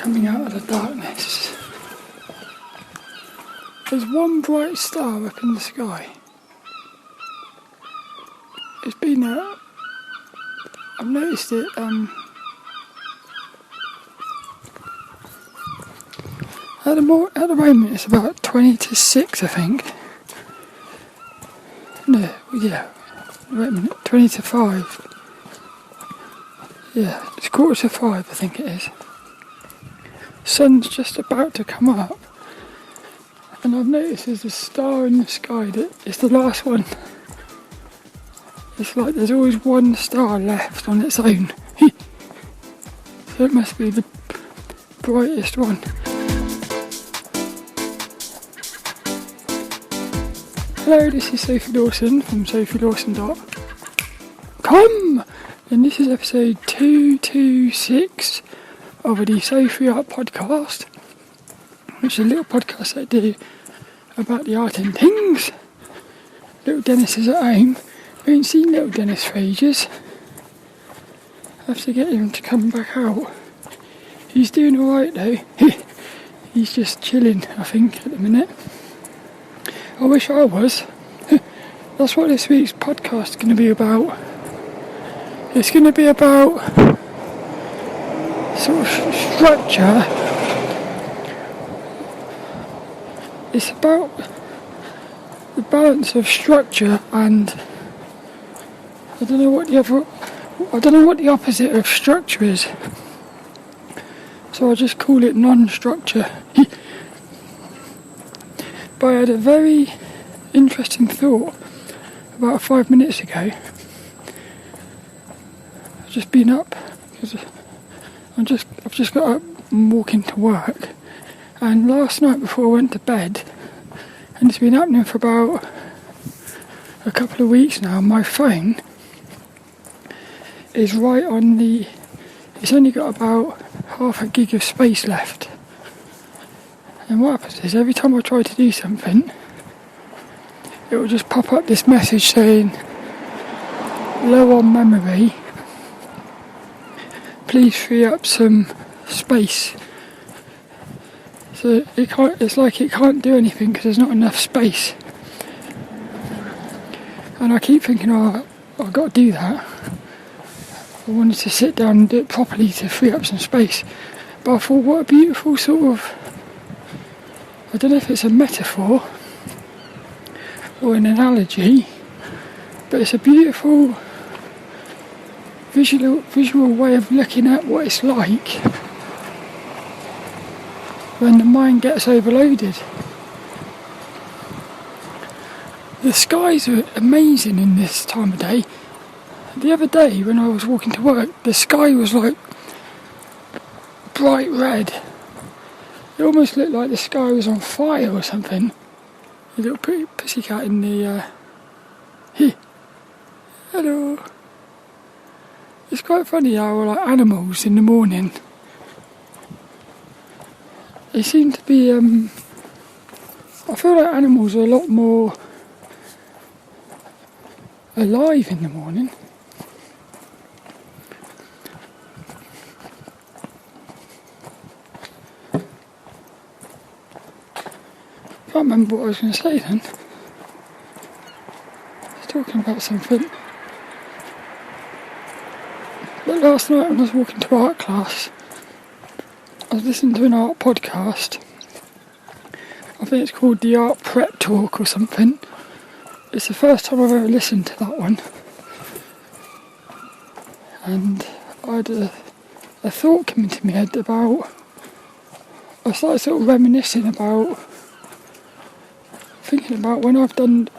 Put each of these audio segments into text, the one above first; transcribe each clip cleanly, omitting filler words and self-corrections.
coming out of the darkness. There's one bright star up in the sky. It's been I've noticed it at the moment it's about 20 to 6 I think. No, yeah, wait a minute, 20 to 5. Yeah, it's 4:45 I think it is. Sun's just about to come up. And I've noticed there's a star in the sky that it's the last one. It's like there's always one star left on its own. So it must be the brightest one. Hello, this is Sophie Lawson from sophielawson.com, and this is episode 226 of the Sophie Art Podcast, which is a little podcast I do about the art and things. lilDENNiS is at home. I haven't seen lilDENNiS for ages. I have to get him to come back out. He's doing alright though. He's just chilling, I think, at the minute. I wish I was. That's what this week's podcast is going to be about. It's going to be about sort of structure. It's about the balance of structure and I don't know what the opposite of structure is. So I just call it non-structure. But I had a very interesting thought about 5 minutes ago. I've just been up because I've just got up and walking to work. And last night before I went to bed, and it's been happening for about a couple of weeks now, my phone is right on it's only got about half a gig of space left. And what happens is every time I try to do something, it will just pop up this message saying, low on memory, please free up some space. So it's like it can't do anything because there's not enough space. And I keep thinking, oh, I've got to do that. I wanted to sit down and do it properly to free up some space. But I thought, what a beautiful sort of, I don't know if it's a metaphor or an analogy, but it's a beautiful visual way of looking at what it's like when the mind gets overloaded. The skies are amazing in this time of day. The other day when I was walking to work, the sky was like bright red. It almost looked like the sky was on fire or something. A little pretty pussycat in the hello. It's quite funny how like animals in the morning, they seem to be I feel like animals are a lot more alive in the morning. I can't remember what I was going to say then. I was talking about something. But last night when I was walking to art class, I was listening to an art podcast. I think it's called the Art Prep Talk or something. It's the first time I've ever listened to that one. And I had a thought come into my head about, I started sort of reminiscing about, thinking about when I've done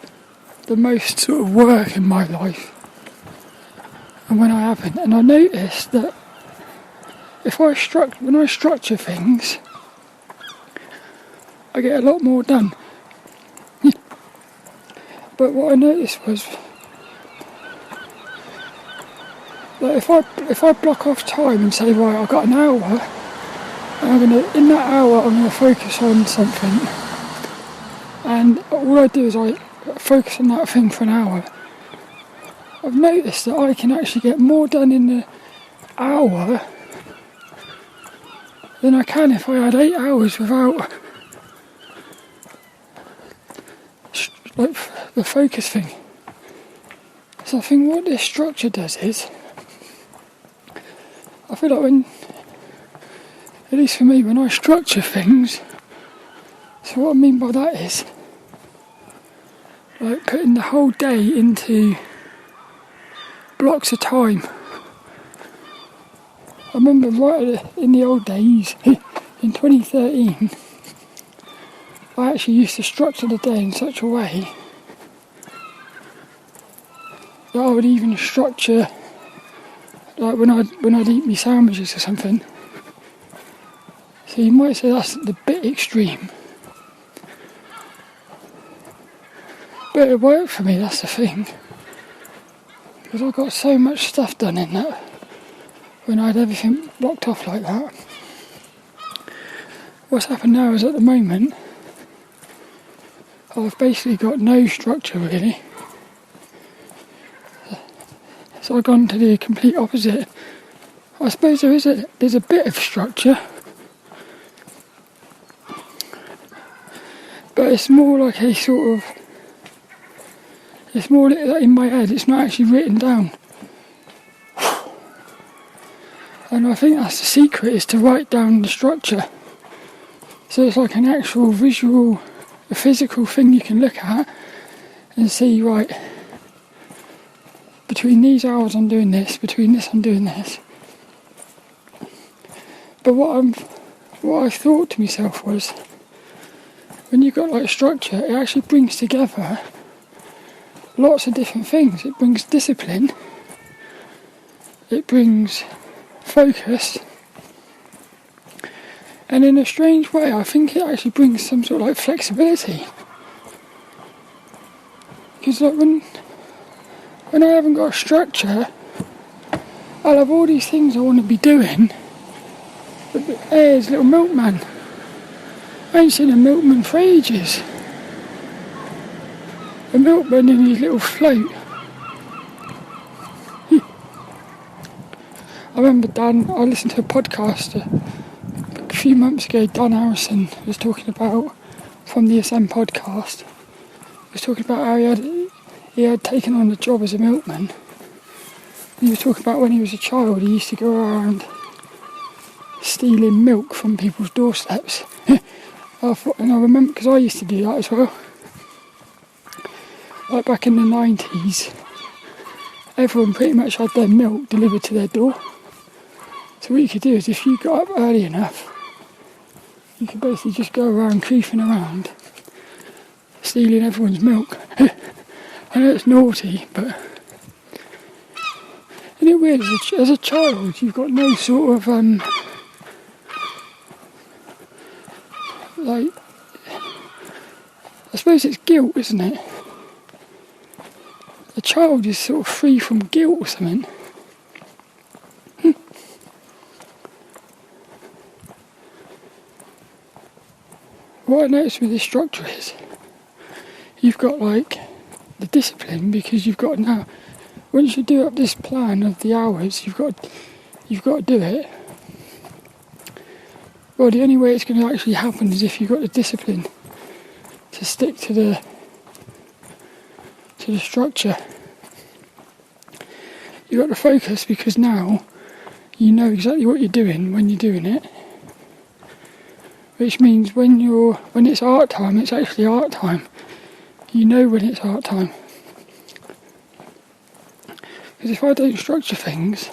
the most sort of work in my life and when I haven't. And I noticed that when I structure things, I get a lot more done. But what I noticed was that if I block off time and say, right, I've got an hour, and in that hour I'm going to focus on something, and all I do is I focus on that thing for an hour, I've noticed that I can actually get more done in the hour than I can if I had 8 hours without like the focus thing. So I think what this structure does is, I feel like when, at least for me, when I structure things, so what I mean by that is like putting the whole day into blocks of time. I remember right in the old days, in 2013, I actually used to structure the day in such a way that I would even structure, like when I'd eat my sandwiches or something. So you might say that's the bit extreme, but it worked for me, that's the thing, because I got so much stuff done in that when I had everything blocked off like that. What's happened now is at the moment I've basically got no structure really, so I've gone to the complete opposite. I suppose there's a bit of structure, but it's more like a sort of, it's more in my head, it's not actually written down. And I think that's the secret, is to write down the structure. So it's like an actual visual, a physical thing you can look at and see, right, between these hours I'm doing this, between this I'm doing this. But what I thought to myself was, when you've got like structure, it actually brings together lots of different things. It brings discipline, it brings focus, and in a strange way I think it actually brings some sort of like flexibility. Because like when I haven't got a structure, I'll have all these things I want to be doing, but there's little milkman. I ain't seen a milkman for ages. A milkman in his little float. I remember I listened to a podcast a few months ago. Dan Harrison was talking about, from the SM podcast, he was talking about how he had taken on the job as a milkman. And he was talking about when he was a child, he used to go around stealing milk from people's doorsteps. And I remember, because I used to do that as well. Like back in the 90s, everyone pretty much had their milk delivered to their door. So what you could do is, if you got up early enough, you could basically just go around creeping around, stealing everyone's milk. I know it's naughty, but isn't it weird, as a child you've got no sort of like, I suppose it's guilt, isn't it? A child is sort of free from guilt or something. What I noticed with this structure is, you've got like the discipline, because you've got now, once you do up this plan of the hours, you've got to do it. Well, the only way it's going to actually happen is if you've got the discipline to stick to the structure. You've got to focus, because now you know exactly what you're doing when you're doing it. Which means when it's art time, it's actually art time. You know when it's art time. Because if I don't structure things,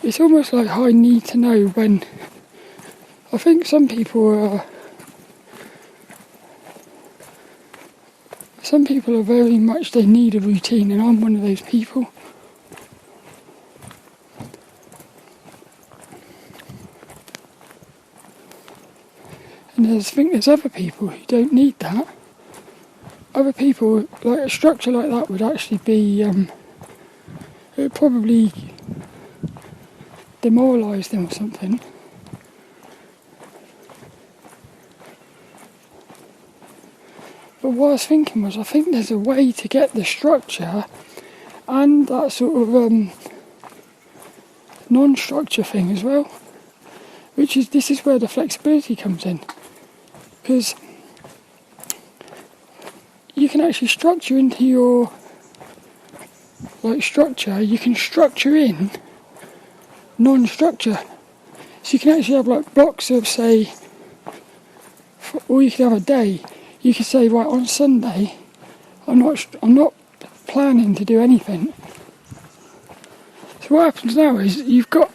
it's almost like I need to know when. I think some people are very much, they need a routine, and I'm one of those people. And I think there's other people who don't need that. Other people, like a structure like that would actually be, it would probably demoralise them or something. But what I was thinking was, I think there's a way to get the structure and that sort of non-structure thing as well, this is where the flexibility comes in, because you can actually structure into your structure. You can structure in non-structure, so you can actually have like blocks of, say, or you could have a day. You could say, right, on Sunday I'm not planning to do anything. So what happens now is you've got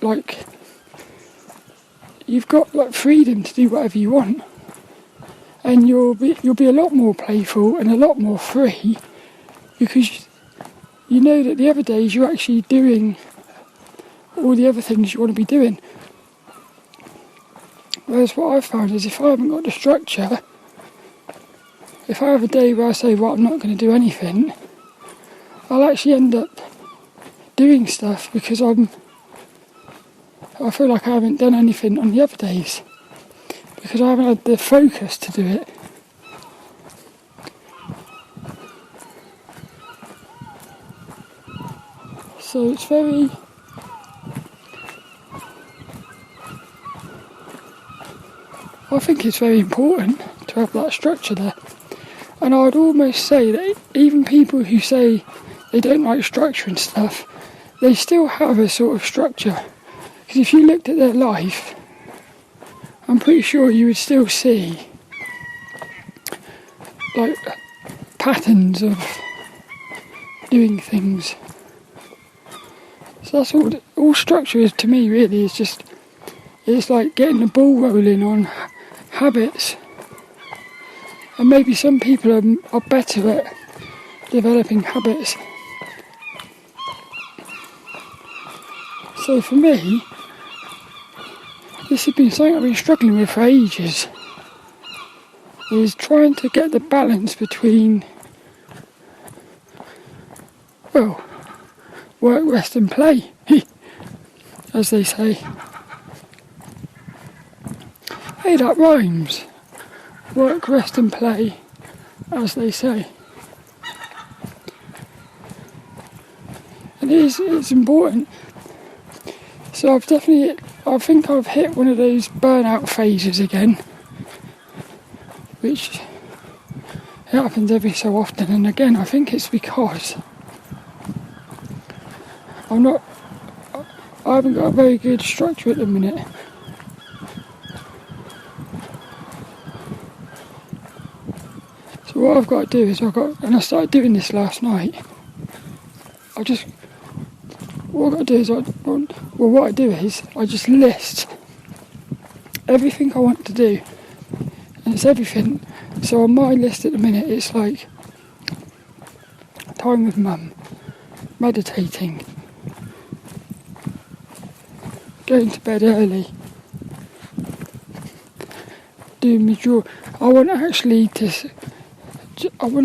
freedom to do whatever you want, and you'll be a lot more playful and a lot more free, because you know that the other days you're actually doing all the other things you want to be doing. Whereas what I've found is if I haven't got the structure, if I have a day where I say, well, I'm not going to do anything, I'll actually end up doing stuff because I feel like I haven't done anything on the other days, because I haven't had the focus to do it. So it's very... I think it's very important to have that structure there. And I would almost say that even people who say they don't like structure and stuff, they still have a sort of structure. Because if you looked at their life, I'm pretty sure you would still see like patterns of doing things. So that's all structure is to me, really, is just, it's like getting the ball rolling on habits. And maybe some people are better at developing habits. So for me, this has been something I've been struggling with for ages, is trying to get the balance between, well, work, rest and play, as they say. Hey, that rhymes. Work, rest and play, as they say. And it's important. So I think I've hit one of those burnout phases again, which happens every so often. And again, I think it's because I haven't got a very good structure at the minute. So what I've got to do is and I started doing this last night, what I do is I just list everything I want to do, and it's everything. So on my list at the minute, it's like time with mum, meditating, going to bed early, doing my draw. I want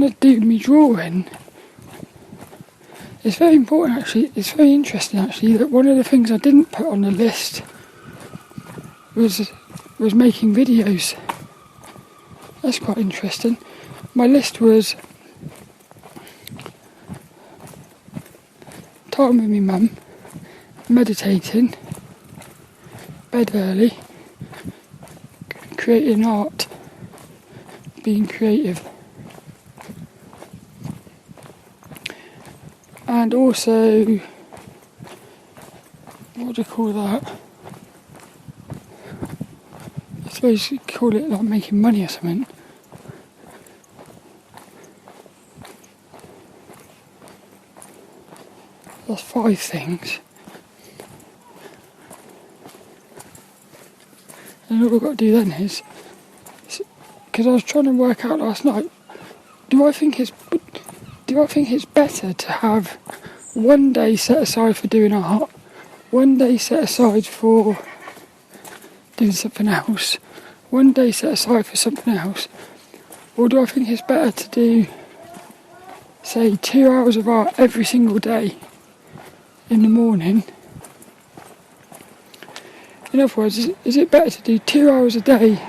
to do my drawing. It's very important, actually. It's very interesting, actually, that one of the things I didn't put on the list was making videos. That's quite interesting. My list was time with my mum, meditating, bed early, creating art, being creative. And also, what do you call that? I suppose you could call it like making money or something. That's 5 things. And all I've got to do then is, because I was trying to work out last night, do I think it's better to have one day set aside for doing art, one day set aside for doing something else, one day set aside for something else, or do I think it's better to do, say, 2 hours of art every single day in the morning? In other words, is it better to do 2 hours a day,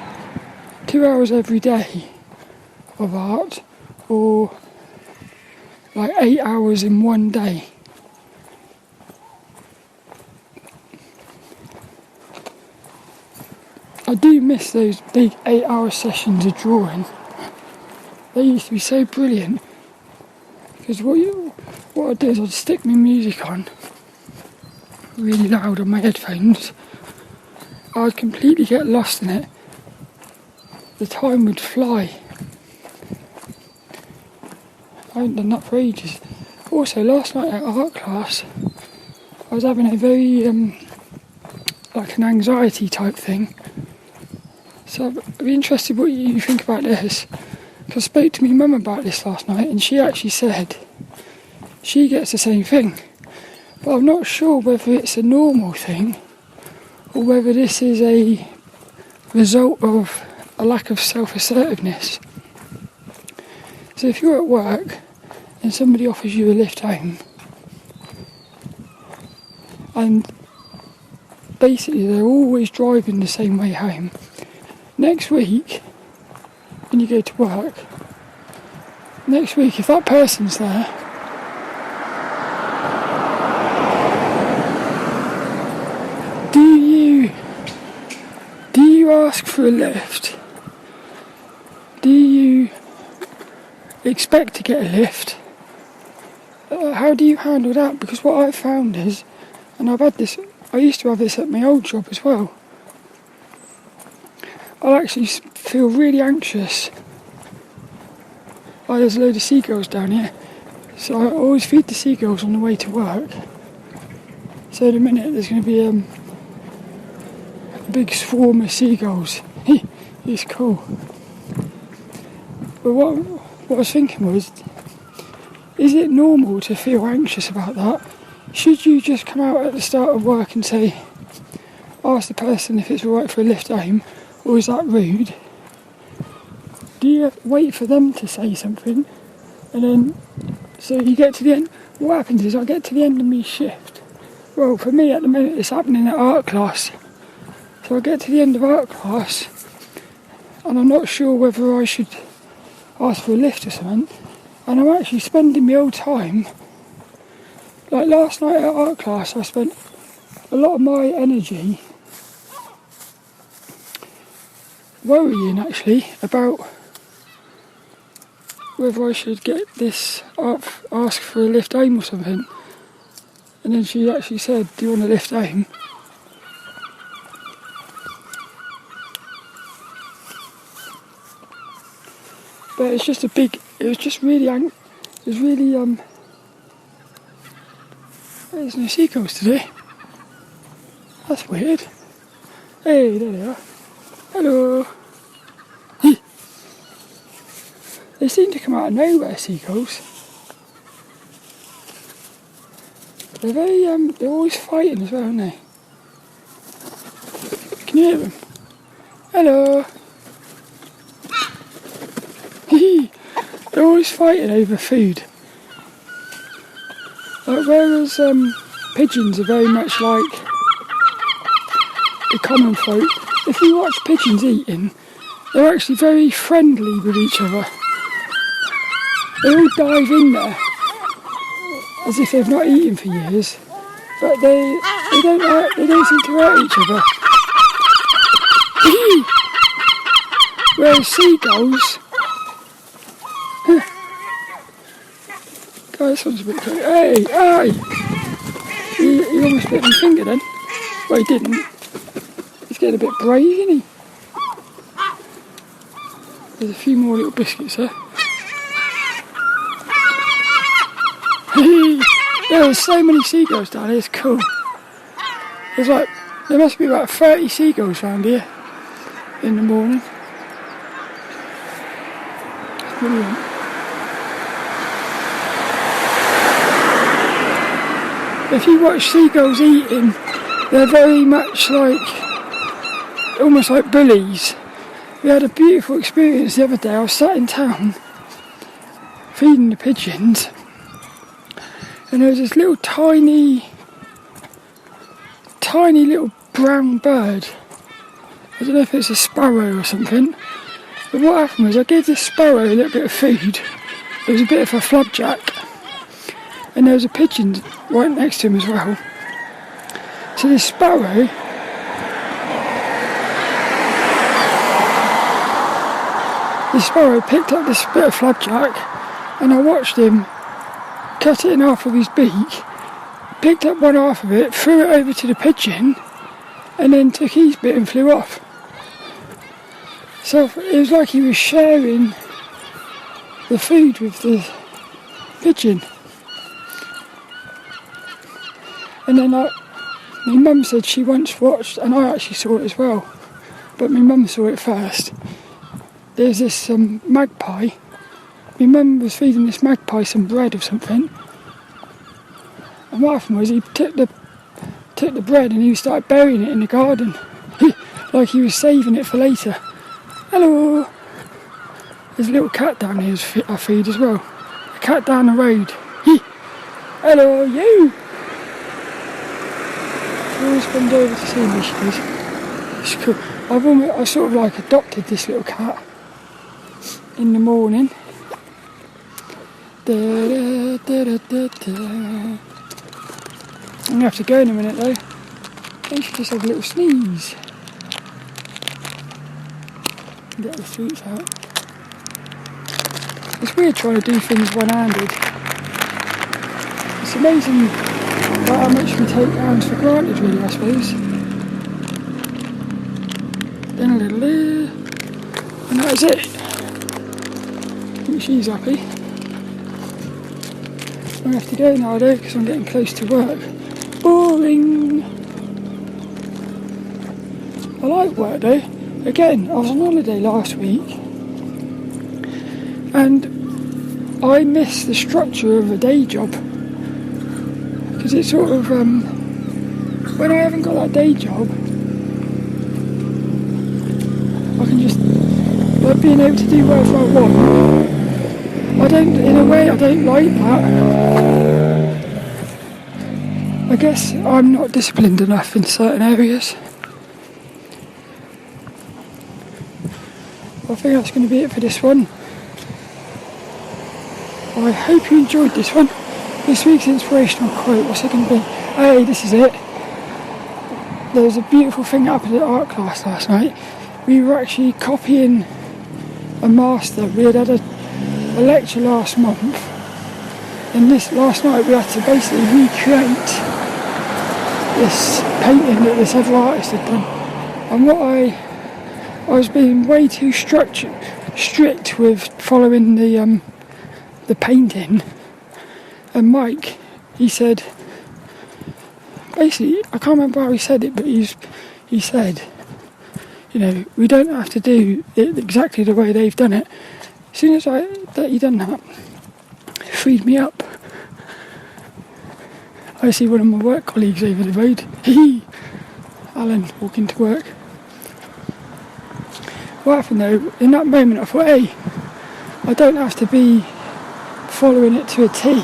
2 hours every day of art, or like 8 hours in one day? I do miss those big 8-hour sessions of drawing. They used to be so brilliant. Because what I'd do is I'd stick my music on really loud on my headphones. I'd completely get lost in it. The time would fly. I haven't done that for ages. Also, last night at art class, I was having a very, like an anxiety type thing. So I'd be interested what you think about this. Because I spoke to my mum about this last night, and she actually said she gets the same thing. But I'm not sure whether it's a normal thing, or whether this is a result of a lack of self-assertiveness. So if you're at work and somebody offers you a lift home, and basically they're always driving the same way home, next week when you go to work, next week if that person's there, do you ask for a lift? Do you expect to get a lift? How do you handle that? Because what I've found is, and I used to have this at my old job as well, I'll actually feel really anxious. There's a load of seagulls down here, so I always feed the seagulls on the way to work. So in a minute there's going to be a big swarm of seagulls. It's cool. But what I was thinking was, is it normal to feel anxious about that? Should you just come out at the start of work and say, ask the person if it's alright for a lift home, or is that rude? Do you wait for them to say something, and then, so you get to the end? What happens is I get to the end of my shift. Well, for me at the minute it's happening at art class. So I get to the end of art class, and I'm not sure whether I should ask for a lift or something, and I'm actually spending my whole time, like last night at art class I spent a lot of my energy worrying actually about whether I should get this up, ask for a lift home or something, and then she actually said, do you want a lift home? But it's just there's no seagulls today. That's weird. Hey, there they are. Hello. They seem to come out of nowhere, seagulls. They're they're always fighting as well, aren't they? Can you hear them? Hello. They're always fighting over food. Whereas pigeons are very much like the common folk. If you watch pigeons eating, they're actually very friendly with each other. They all dive in there as if they've not eaten for years, but they don't seem to hurt each other. Whereas seagulls, God, this one's a bit crazy. Hey! He almost bit my finger then. Well, he didn't. He's getting a bit brave, isn't he? There's a few more little biscuits there. There's so many seagulls down here, it's cool. There must be about 30 seagulls around here in the morning. It's brilliant. If you watch seagulls eating, they're very much almost like bullies. We had a beautiful experience the other day. I was sat in town feeding the pigeons, and there was this little tiny little brown bird. I don't know if it's a sparrow or something, but what happened was I gave this sparrow a little bit of food. It was a bit of a flapjack, and there was a pigeon right next to him as well. So this sparrow the sparrow picked up this bit of flapjack, and I watched him cut it in half with his beak, picked up one half of it, threw it over to the pigeon, and then took his bit and flew off. So it was like he was sharing the food with the pigeon. And then my mum said she once watched, and I actually saw it as well, but my mum saw it first. There's this magpie. My mum was feeding this magpie some bread or something. And what happened was he took the bread and he started burying it in the garden. Like he was saving it for later. Hello! There's a little cat down here I feed as well. A cat down the road. Hello, you! She always comes over to see me, she does. It's cool. I sort of like adopted this little cat in the morning. I'm going to have to go in a minute though. I think she just had a little sneeze. Get the sweets out. It's weird trying to do things one-handed. It's amazing how much we take hands for granted really, I suppose. Then a little there. And that is it. I think she's happy. I'm going to have to go now though because I'm getting close to work. Boring! I like work though. Again, I was on holiday last week and I miss the structure of a day job because it's sort of when I haven't got that day job I can just like being able to do whatever I want. In a way I don't like that. I guess I'm not disciplined enough in certain areas. I think that's going to be it for this one. I hope you enjoyed this one. This week's inspirational quote, what's it going to be? Hey, this is it. There was a beautiful thing that happened at art class last night. We were actually copying a master. We had a lecture last month, and last night we had to basically recreate this painting that this other artist had done. And what I was being way too strict with following the painting, and Mike, he said, basically, I can't remember how he said it, but he said, you know, we don't have to do it exactly the way they've done it. As soon as he done that, it freed me up. I see one of my work colleagues over the road, Alan, walking to work. What happened though, in that moment I thought, hey, I don't have to be following it to a T.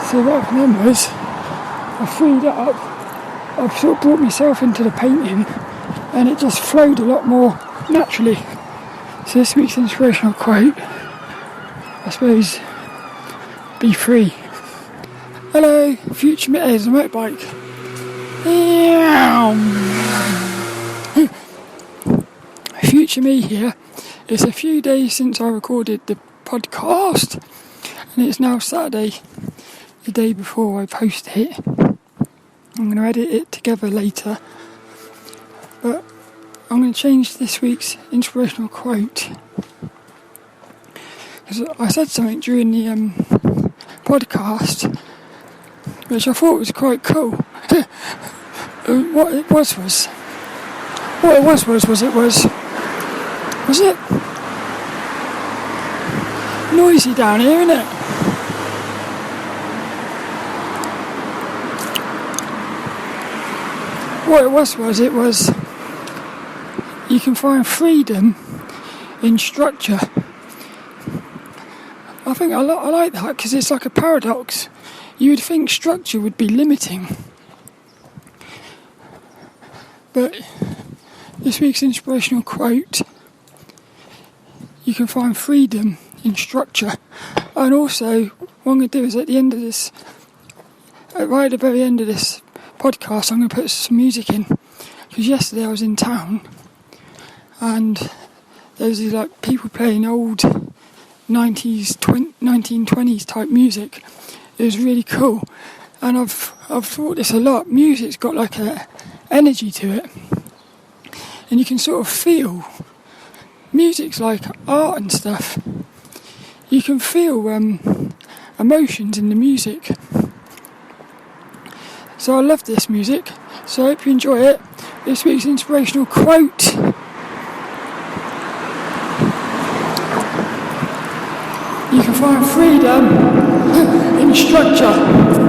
So what happened then was, I freed up, I sort of brought myself into the painting, and it just flowed a lot more naturally. So this week's inspirational quote, I suppose, be free. Hello, future me, there's a motorbike. Future me here. It's a few days since I recorded the podcast, and it's now Saturday, the day before I post it. I'm going to edit it together later, but I'm going to change this week's inspirational quote because I said something during the podcast which I thought was quite cool. What it was it noisy down here, isn't it? What it was you can find freedom in structure. I think I like that because it's like a paradox. You would think structure would be limiting, but this week's inspirational quote, you can find freedom in structure. And also, what I'm going to do is at the end of this, right at the very end of this podcast, I'm going to put some music in because yesterday I was in town and there was these like people playing old 90s, 1920s type music. It was really cool, and I've thought this a lot. Music's got like a energy to it, and you can sort of feel. Music's like art and stuff. You can feel emotions in the music. So I love this music. So I hope you enjoy it. This week's inspirational quote. You can find freedom in structure.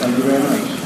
Thank you very much.